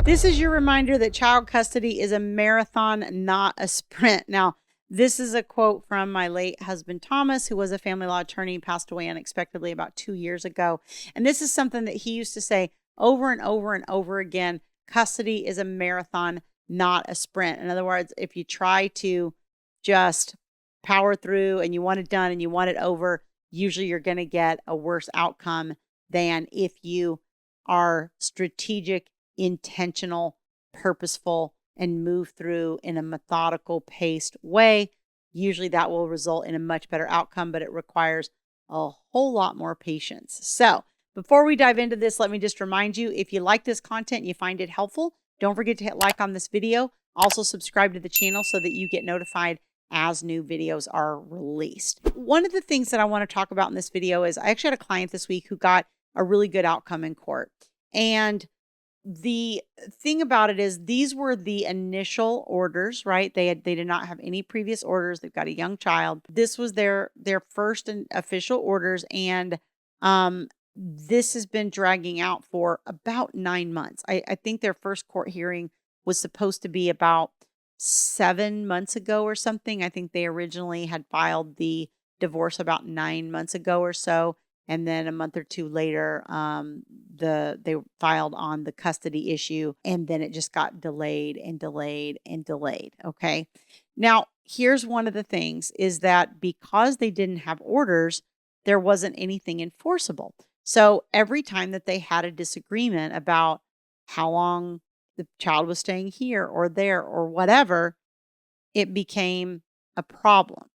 This is your reminder that child custody is a marathon, not a sprint. Now, this is a quote from my late husband, Thomas, who was a family law attorney, passed away unexpectedly about 2 years ago. And this is something that he used to say over and over and over again. Custody is a marathon, not a sprint. In other words, if you try to just power through and you want it done and you want it over, usually you're going to get a worse outcome than if you are strategic, intentional, purposeful, and move through in a methodical, paced way. Usually that will result in a much better outcome, but it requires a whole lot more patience. So before we dive into this, let me just remind you, if you like this content and you find it helpful, don't forget to hit like on this video. Also subscribe to the channel so that you get notified as new videos are released. One of the things that I want to talk about in this video is I actually had a client this week who got a really good outcome in court. And the thing about it is these were the initial orders, right? They did not have any previous orders. They've got a young child. This was their first and official orders. And this has been dragging out for about 9 months. I think their first court hearing was supposed to be about 7 months ago or something. I think they originally had filed the divorce about 9 months ago or so. And then a month or two later, they filed on the custody issue, and then it just got delayed and delayed and delayed. Okay. Now, here's one of the things is that because they didn't have orders, there wasn't anything enforceable. So every time that they had a disagreement about how long the child was staying here or there or whatever, it became a problem.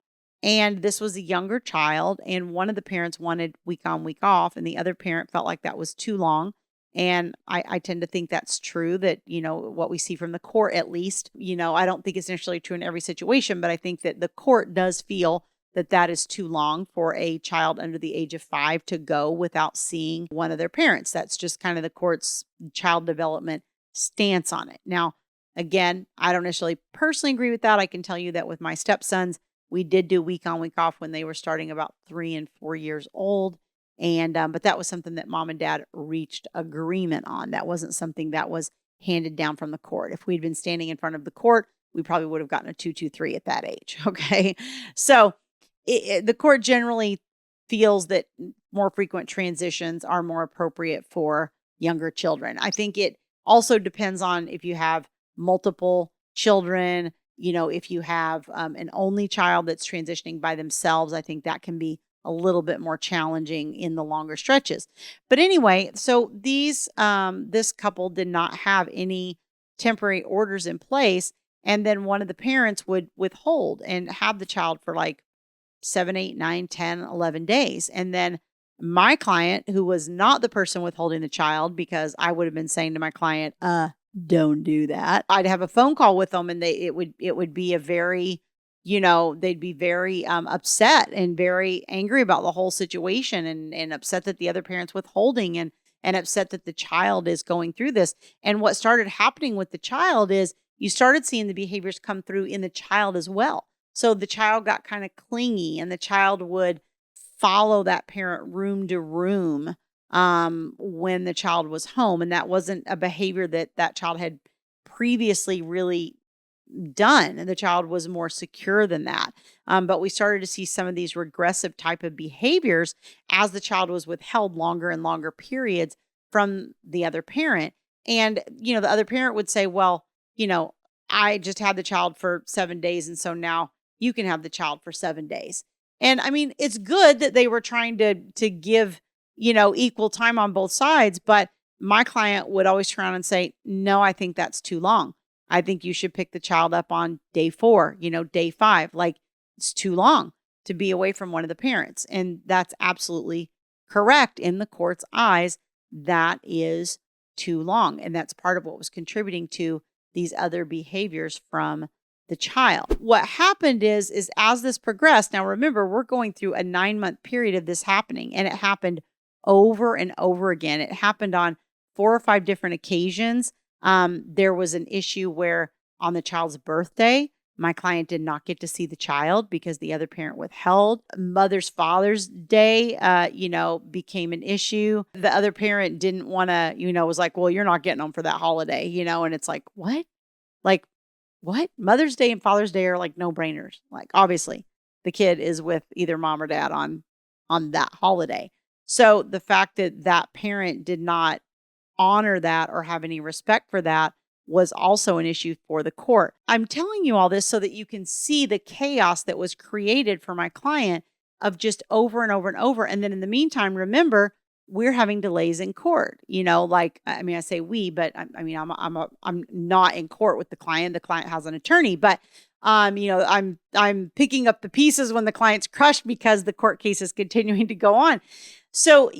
And this was a younger child, and one of the parents wanted week on, week off, and the other parent felt like that was too long. And I tend to think that's true, that, what we see from the court, at least, I don't think it's necessarily true in every situation, but I think that the court does feel that that is too long for a child under the age of 5 to go without seeing one of their parents. That's just kind of the court's child development stance on it. Now, again, I don't necessarily personally agree with that. I can tell you that with my stepsons, we did do week on, week off when they were starting about 3 and 4 years old. And, but that was something that mom and dad reached agreement on. That wasn't something that was handed down from the court. If we'd been standing in front of the court, we probably would have gotten a 223 at that age. Okay. So the court generally feels that more frequent transitions are more appropriate for younger children. I think it also depends on if you have multiple children. If you have an only child that's transitioning by themselves, I think that can be a little bit more challenging in the longer stretches. But anyway, so this couple did not have any temporary orders in place. And then one of the parents would withhold and have the child for like 7, 8, 9, 10, 11 days. And then my client, who was not the person withholding the child, because I would have been saying to my client, don't do that. I'd have a phone call with them, and it would be a very, they'd be very upset and very angry about the whole situation, and upset that the other parent's withholding, and upset that the child is going through this. And what started happening with the child is you started seeing the behaviors come through in the child as well. So the child got kind of clingy, and the child would follow that parent room to room when the child was home. And that wasn't a behavior that child had previously really done. And the child was more secure than that. But we started to see some of these regressive type of behaviors as the child was withheld longer and longer periods from the other parent. And, the other parent would say, well, I just had the child for 7 days, and so now you can have the child for 7 days. And I mean, it's good that they were trying to give, equal time on both sides. But my client would always turn around and say, no, I think that's too long. I think you should pick the child up on day 4, day 5. Like, it's too long to be away from one of the parents. And that's absolutely correct in the court's eyes. That is too long. And that's part of what was contributing to these other behaviors from the child. What happened is as this progressed, now remember, we're going through a 9-month period of this happening, and it happened over and over again. It happened on 4 or 5 different occasions. There was an issue where on the child's birthday, My client did not get to see the child because the other parent withheld. Father's day, became an issue. The other parent didn't want to, was like, well, you're not getting them for that holiday, and it's like, what? Like, what? Mother's Day and Father's Day are like no brainers. Like, obviously, the kid is with either mom or dad on that holiday. So the fact that that parent did not honor that or have any respect for that was also an issue for the court. I'm telling you all this so that you can see the chaos that was created for my client of just over and over and over. And then in the meantime, remember, we're having delays in court. I say we, but I'm not in court with the client. The client has an attorney, but I'm picking up the pieces when the client's crushed because the court case is continuing to go on. So,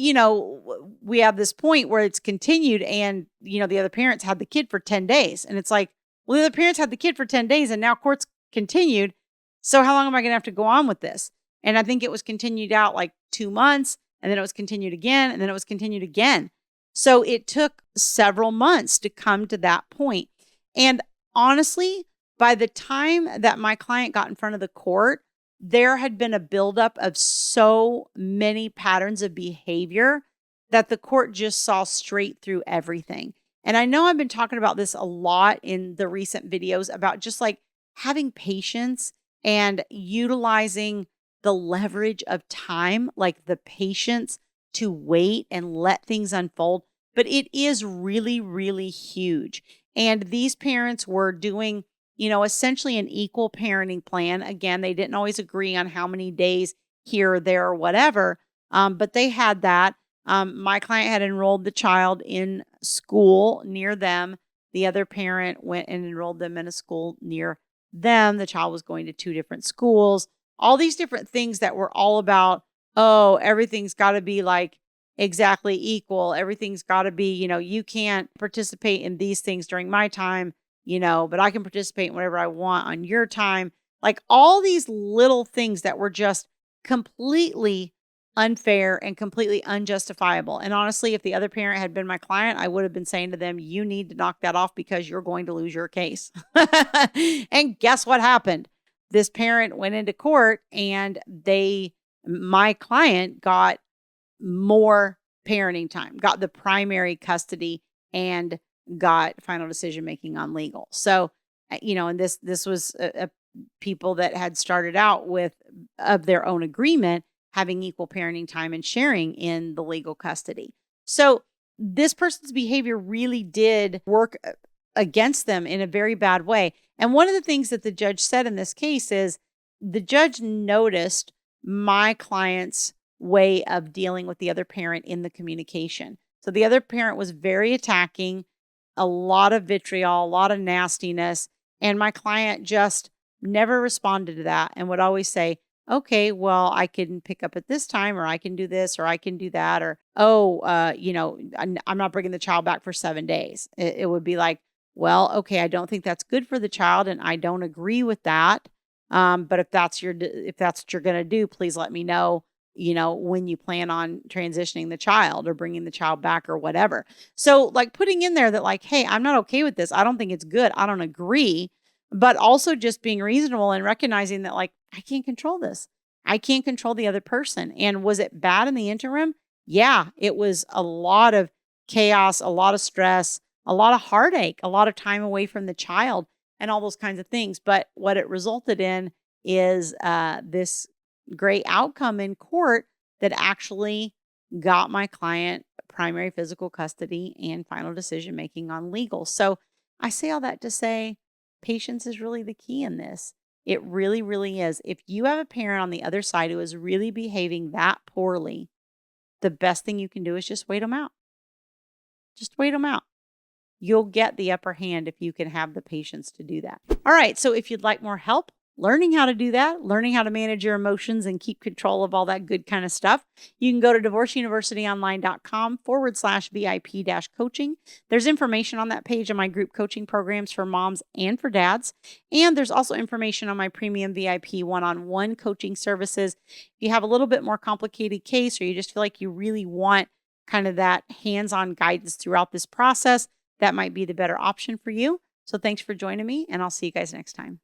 we have this point where it's continued and, the other parents had the kid for 10 days. And it's like, well, the other parents had the kid for 10 days and now court's continued. So how long am I going to have to go on with this? And I think it was continued out like 2 months, and then it was continued again, and then it was continued again. So it took several months to come to that point. And honestly, by the time that my client got in front of the court, there had been a buildup of so many patterns of behavior that the court just saw straight through everything. And I know I've been talking about this a lot in the recent videos about just like having patience and utilizing the leverage of time, like the patience to wait and let things unfold. But it is really, really huge. And these parents were doing, essentially an equal parenting plan. Again, they didn't always agree on how many days here or there or whatever, but they had that. My client had enrolled the child in school near them. The other parent went and enrolled them in a school near them. The child was going to 2 different schools. All these different things that were all about, oh, everything's got to be like exactly equal. Everything's got to be, you can't participate in these things during my time, but I can participate in whatever I want on your time. Like all these little things that were just completely unfair and completely unjustifiable. And honestly, if the other parent had been my client, I would have been saying to them, you need to knock that off because you're going to lose your case. And guess what happened? This parent went into court and my client got more parenting time, got the primary custody and got final decision making on legal. So, and this was people that had started out with of their own agreement, having equal parenting time and sharing in the legal custody. So this person's behavior really did work against them in a very bad way. And one of the things that the judge said in this case is the judge noticed my client's way of dealing with the other parent in the communication. So the other parent was very attacking, a lot of vitriol, a lot of nastiness, and my client just never responded to that and would always say, okay, well, I can pick up at this time, or I can do this, or I can do that, or, I'm not bringing the child back for 7 days. It would be like, well, okay, I don't think that's good for the child, and I don't agree with that. But if that's what you're going to do, please let me know, when you plan on transitioning the child or bringing the child back or whatever. So like putting in there that like, hey, I'm not okay with this. I don't think it's good. I don't agree. But also just being reasonable and recognizing that like, I can't control this. I can't control the other person. And was it bad in the interim? Yeah, it was a lot of chaos, a lot of stress, a lot of heartache, a lot of time away from the child and all those kinds of things. But what it resulted in is this great outcome in court that actually got my client primary physical custody and final decision making on legal. So I say all that to say patience is really the key in this. It really, really is. If you have a parent on the other side who is really behaving that poorly, the best thing you can do is just wait them out. Just wait them out. You'll get the upper hand if you can have the patience to do that. All right. So if you'd like more help learning how to do that, learning how to manage your emotions and keep control of all that good kind of stuff, you can go to divorceuniversityonline.com/VIP-coaching. There's information on that page on my group coaching programs for moms and for dads. And there's also information on my premium VIP one-on-one coaching services. If you have a little bit more complicated case, or you just feel like you really want kind of that hands-on guidance throughout this process, that might be the better option for you. So thanks for joining me, and I'll see you guys next time.